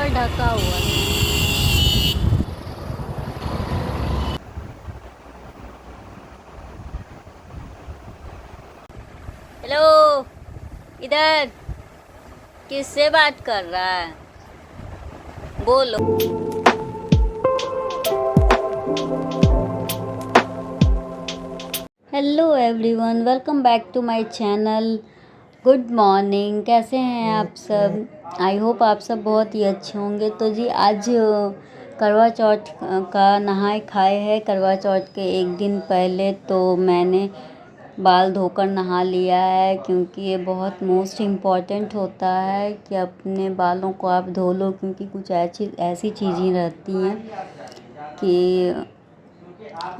ढका हुआ है। हेलो, इधर किससे बात कर रहा है? बोलो। Hello everyone, welcome back to my channel. Good morning, कैसे हैं आप सब? आई होप आप सब बहुत ही अच्छे होंगे। तो जी आज करवा चौथ का नहाए खाए है। करवा चौथ के एक दिन पहले तो मैंने बाल धोकर नहा लिया है, क्योंकि ये बहुत मोस्ट इम्पॉर्टेंट होता है कि अपने बालों को आप धो लो, क्योंकि कुछ ऐसी चीज़ें रहती हैं कि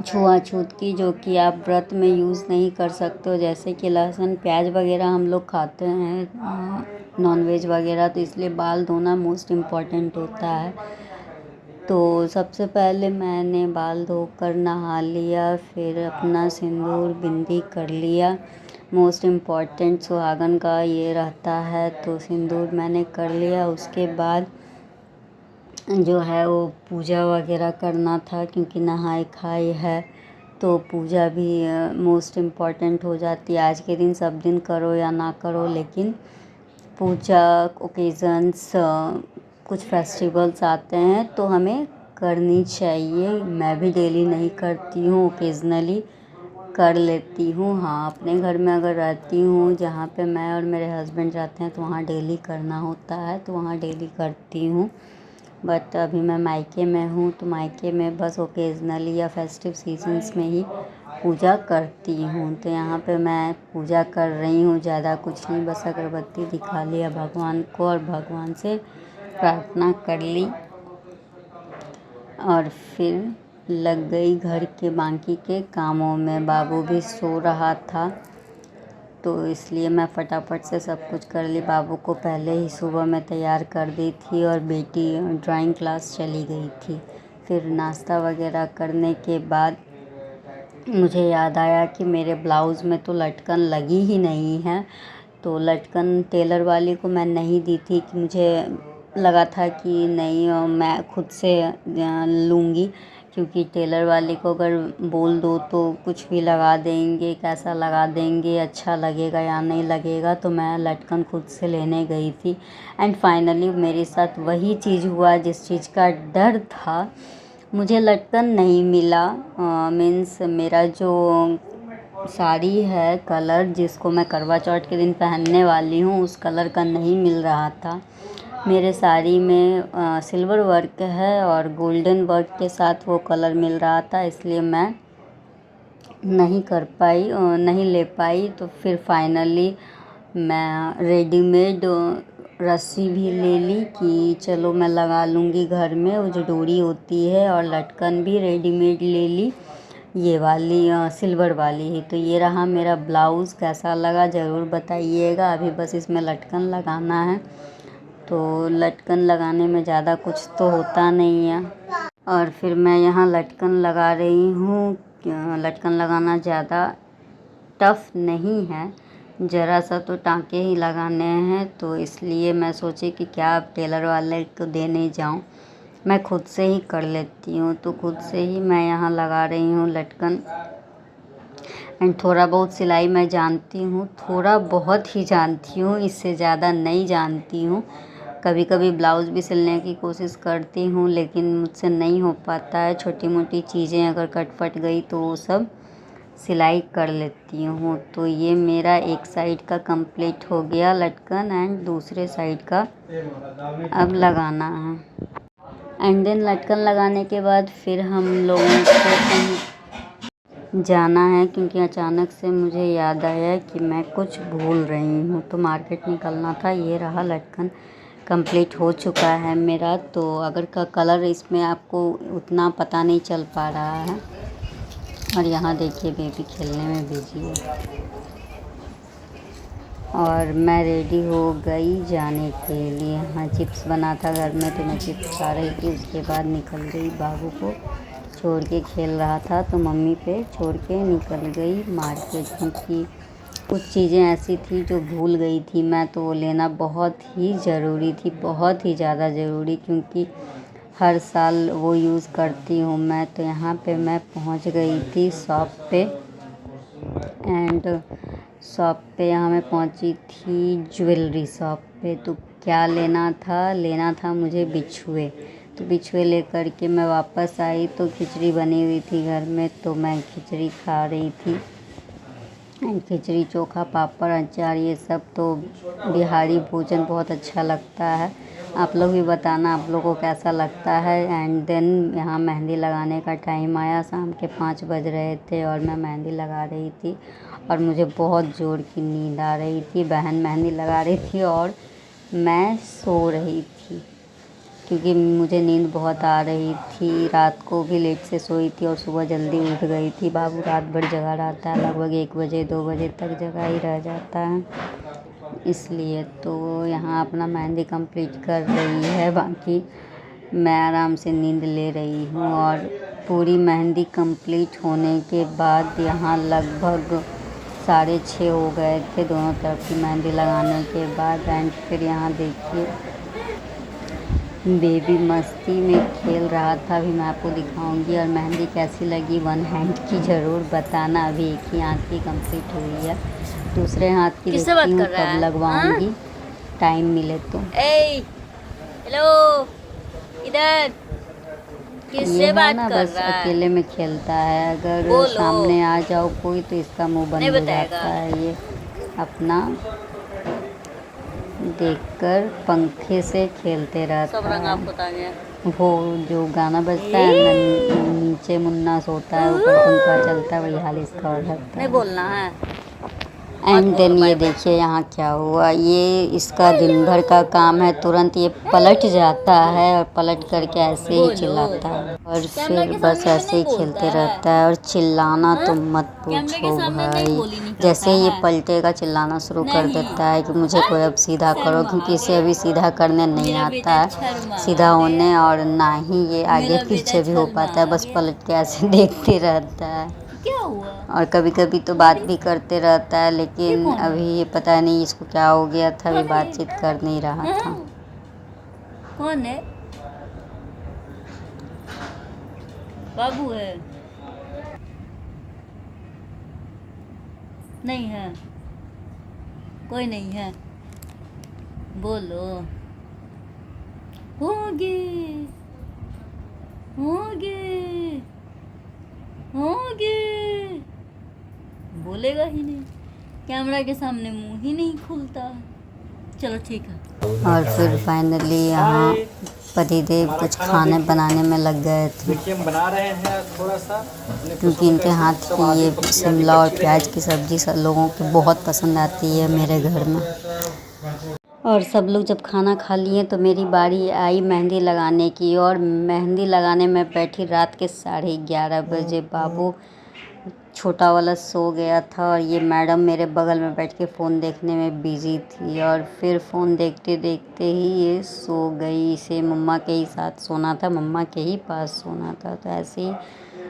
छुआछूत की, जो कि आप व्रत में यूज़ नहीं कर सकते हो, जैसे कि लहसुन प्याज वगैरह हम लोग खाते हैं नॉनवेज वगैरह, तो इसलिए बाल धोना मोस्ट इम्पॉर्टेंट होता है। तो सबसे पहले मैंने बाल धोकर नहा लिया, फिर अपना सिंदूर बिंदी कर लिया। मोस्ट इम्पॉर्टेंट सुहागन का ये रहता है, तो सिंदूर मैंने कर लिया। उसके बाद जो है वो पूजा वगैरह करना था, क्योंकि नहाए खाए है तो पूजा भी मोस्ट इम्पॉर्टेंट हो जाती है। आज के दिन सब दिन करो या ना करो, लेकिन पूजा ओकेज़न्स कुछ फेस्टिवल्स आते हैं तो हमें करनी चाहिए। मैं भी डेली नहीं करती हूँ, ओकेज़नली कर लेती हूँ। हाँ, अपने घर में अगर रहती हूँ जहाँ पे मैं और मेरे हस्बैंड रहते हैं तो वहाँ डेली करना होता है, तो वहाँ डेली करती हूँ। बट अभी मैं मायके में हूँ, तो मायके में बस ओकेज़नली या फेस्टिव सीजन्स में ही पूजा करती हूँ। तो यहाँ पे मैं पूजा कर रही हूँ, ज़्यादा कुछ नहीं, बस अगरबत्ती दिखा लिया भगवान को और भगवान से प्रार्थना कर ली और फिर लग गई घर के बाकी के कामों में। बाबू भी सो रहा था, तो इसलिए मैं फटाफट से सब कुछ कर ली। बाबू को पहले ही सुबह में तैयार कर दी थी और बेटी ड्राइंग क्लास चली गई थी। फिर नाश्ता वगैरह करने के बाद मुझे याद आया कि मेरे ब्लाउज़ में तो लटकन लगी ही नहीं है, तो लटकन टेलर वाली को मैं नहीं दी थी, कि मुझे लगा था कि नहीं मैं खुद से लूँगी, क्योंकि टेलर वाले को अगर बोल दो तो कुछ भी लगा देंगे, कैसा लगा देंगे, अच्छा लगेगा या नहीं लगेगा। तो मैं लटकन खुद से लेने गई थी एंड फाइनली मेरे साथ वही चीज़ हुआ जिस चीज़ का डर था। मुझे लटकन नहीं मिला। मीन्स मेरा जो साड़ी है, कलर जिसको मैं करवा चौथ के दिन पहनने वाली हूँ, उस कलर का नहीं मिल रहा था। मेरे साड़ी में सिल्वर वर्क है और गोल्डन वर्क के साथ वो कलर मिल रहा था, इसलिए मैं नहीं कर पाई, नहीं ले पाई। तो फिर फाइनली मैं रेडीमेड रस्सी भी ले ली कि चलो मैं लगा लूँगी घर में, वो जो डोरी होती है, और लटकन भी रेडीमेड ले ली, ये वाली सिल्वर वाली ही। तो ये रहा मेरा ब्लाउज़, कैसा लगा ज़रूर बताइएगा। अभी बस इसमें लटकन लगाना है, तो लटकन लगाने में ज़्यादा कुछ तो होता नहीं है। और फिर मैं यहाँ लटकन लगा रही हूँ। लटकन लगाना ज़्यादा टफ़ नहीं है, ज़रा सा तो टाँके ही लगाने हैं, तो इसलिए मैं सोची कि क्या अब टेलर वाले को देने जाऊँ, मैं खुद से ही कर लेती हूँ। तो खुद से ही मैं यहाँ लगा रही हूँ लटकन। एंड थोड़ा बहुत सिलाई मैं जानती हूँ, थोड़ा बहुत ही जानती हूँ, इससे ज़्यादा नहीं जानती हूँ। कभी कभी ब्लाउज़ भी सिलने की कोशिश करती हूँ, लेकिन मुझसे नहीं हो पाता है। छोटी मोटी चीज़ें अगर कट फट गई तो वो सब सिलाई कर लेती हूँ। तो ये मेरा एक साइड का कंप्लीट हो गया लटकन, एंड दूसरे साइड का अब लगाना है। एंड देन लटकन लगाने के बाद फिर हम लोगों को कहीं जाना है, क्योंकि अचानक से मुझे याद आया कि मैं कुछ भूल रही हूँ, तो मार्केट निकलना था। ये रहा लटकन, कंप्लीट हो चुका है मेरा। तो अगर का कलर इसमें आपको उतना पता नहीं चल पा रहा है। और यहाँ देखिए बेबी खेलने में बिजी है। और मैं रेडी हो गई जाने के लिए। हाँ, चिप्स बना था घर में, तो मैं चिप्स खा रही थी। उसके बाद निकल गई, बाबू को छोड़ के खेल रहा था तो मम्मी पे छोड़ के निकल गई मार्केट, क्योंकि कुछ चीज़ें ऐसी थी जो भूल गई थी मैं, तो वो लेना बहुत ही ज़रूरी थी, बहुत ही ज़्यादा ज़रूरी, क्योंकि हर साल वो यूज़ करती हूँ मैं। तो यहाँ पे मैं पहुँच गई थी शॉप पे, एंड शॉप पे यहाँ मैं पहुँची थी ज्वेलरी शॉप पे। तो क्या लेना था मुझे बिछुए। तो बिछुए लेकर के मैं वापस आई, तो खिचड़ी बनी हुई थी घर में, तो मैं खिचड़ी खा रही थी। एंड खिचड़ी, चोखा, पापड़, अचार, ये सब तो बिहारी भोजन बहुत अच्छा लगता है। आप लोग भी बताना आप लोगों को कैसा लगता है। एंड देन यहाँ मेहंदी लगाने का टाइम आया, शाम के 5 बज रहे थे और मैं मेहंदी लगा रही थी और मुझे बहुत ज़ोर की नींद आ रही थी। बहन मेहंदी लगा रही थी और मैं सो रही थी, क्योंकि मुझे नींद बहुत आ रही थी। रात को भी लेट से सोई थी और सुबह जल्दी उठ गई थी। बाबू रात भर जगा रहता है, लगभग 1 बजे 2 बजे तक जगा ही रह जाता है, इसलिए। तो यहाँ अपना मेहंदी कंप्लीट कर रही है, बाकी मैं आराम से नींद ले रही हूँ। और पूरी मेहंदी कंप्लीट होने के बाद यहाँ लगभग 6:30 हो गए थे दोनों तरफ की मेहंदी लगाने के बाद। एंड फिर यहाँ देखिए बेबी मस्ती में खेल रहा था, अभी मैं आपको दिखाऊंगी। और मेहंदी कैसी लगी 1 हैंड की ज़रूर बताना। अभी एक ही हाथ की कंप्लीट हुई है, दूसरे हाथ की किससे बात देखती हूँ कर रहा कब है? लगवाऊंगी, टाइम मिले तो। ए, हेलो, इधर ये किससे है बात ना, कर बस रहा है? अकेले में खेलता है, अगर बोलो। सामने आ जाओ कोई तो इसका मुंह नहीं बंद हो बताएगा। जाता है। ये अपना देखकर पंखे से खेलते सब रहता रंग है। आपको बता गया। वो जो गाना बजता है ना, नीचे मुन्ना सोता है ऊपर पंखा चलता है, वही हाल इसका हो जाता नहीं है। बोलना है, मत एंड देन बोलो। ये बाय बाय। देखिए यहाँ क्या हुआ। ये इसका दिन भर का काम है, तुरंत ये पलट जाता है और पलट करके ऐसे ही बोलो। चिल्लाता है और कैमरा फिर के बस सामने ऐसे नहीं ही बोलता खेलते है। रहता है। और चिल्लाना तो मत कैमरे के पूछो सामने नहीं भाई, बोली नहीं जैसे करता ये है। पलटेगा चिल्लाना शुरू कर नहीं। देता है कि मुझे कोई अब सीधा करो, शर्मा क्योंकि इसे गया। अभी सीधा करने नहीं मेरा आता बेटा है शर्मा सीधा होने, गया। और ना ही ये आगे मेरा बेटा पीछे भी हो शर्मा पाता है, बस गया। पलट के ऐसे देखते रहता है। क्या हुआ? और कभी कभी तो बात भी करते रहता है, ये लेकिन कौन है? अभी ये पता नहीं इसको क्या हो गया था, अभी अरे, बातचीत कर नहीं रहा था। कौन है? बाबू है? नहीं है, कोई नहीं है। बोलो। होगे, होगे, होगे। बोलेगा ही नहीं, कैमरा के सामने मुंह ही नहीं खुलता। चलो ठीक है। और फिर फाइनली यहाँ पतिदेव कुछ खाने बनाने में लग गए थे, देखिए हम बना रहे हैं थोड़ा सा, क्योंकि इनके हाथ की ये शिमला और प्याज की सब्ज़ी सब लोगों को बहुत पसंद आती है मेरे घर में। और सब लोग जब खाना खा लिए तो मेरी बारी आई मेहंदी लगाने की, और मेहंदी लगाने में बैठी रात के 11:30 बजे। बाबू छोटा वाला सो गया था और ये मैडम मेरे बगल में बैठ के फ़ोन देखने में बिज़ी थी, और फिर फ़ोन देखते देखते ही ये सो गई। इसे मम्मा के ही साथ सोना था, मम्मा के ही पास सोना था, तो ऐसे ही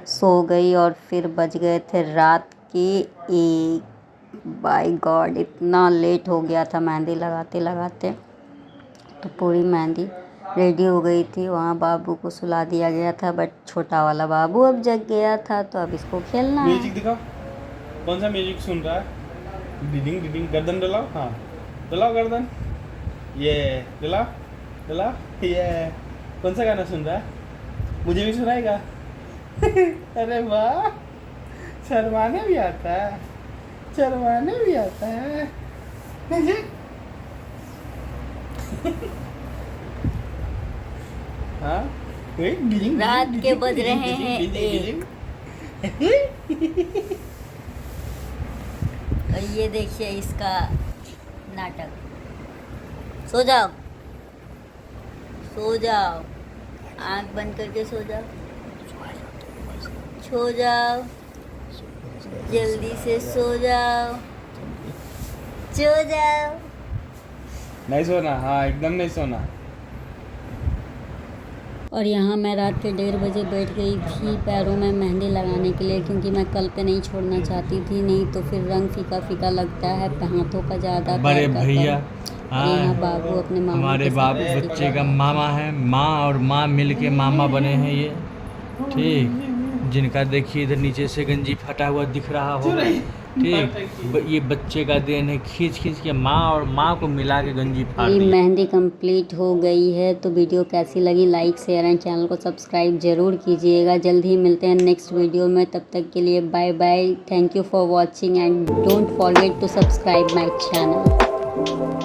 सो गई। और फिर बज गए थे रात के 1। बाय गॉड, इतना लेट हो गया था मेहंदी लगाते लगाते। तो पूरी मेहंदी रेडी हो गई थी, वहाँ बाबू को सुला दिया गया था, बट छोटा वाला बाबू अब जग गया था, तो अब इसको खेलना है। म्यूजिक दिखाओ, कौन सा म्यूजिक सुन रहा है? डिडिंग डिडिंग, गर्दन डलाओ, हाँ डलाओ गर्दन, ये डलाओ डलाओ, ये कौन सा गाना सुन रहा है? मुझे भी सुनाएगा? अरे वाह, शर्माने भी आता है, शर्माने भी आता है। हाँ, रात के बज रहे हैं 1। और ये देखिए इसका नाटक। सो जाओ, सो जाओ, आंख बंद करके सो जाओ, सो जाओ, जल्दी से सो जाओ, सो जाओ। नहीं सोना, हाँ एकदम नहीं सोना। और यहाँ मैं रात के 1:30 बजे बैठ गई थी पैरों में मेहंदी लगाने के लिए, क्योंकि मैं कल पे नहीं छोड़ना चाहती थी, नहीं तो फिर रंग फीका फीका लगता है हाथों का ज़्यादा। बड़े भैया यहाँ बाबू अपने मामा हमारे के साथ बाप मस्ती बच्चे कर का रहा है। मामा है, माँ और माँ मिल के मामा बने हैं ये, ठीक। जिनका देखिए इधर नीचे से गंजी फटा हुआ दिख रहा होगा, ठीक। ये बच्चे का देन है, खींच खींच के माँ और माँ को मिला के गंजी फाड़ मेरी दी। मेहंदी कंप्लीट हो गई है। तो वीडियो कैसी लगी लाइक शेयर एंड चैनल को सब्सक्राइब जरूर कीजिएगा। जल्द ही मिलते हैं नेक्स्ट वीडियो में, तब तक के लिए bye bye. Thank you for watching and don't forget to subscribe my channel.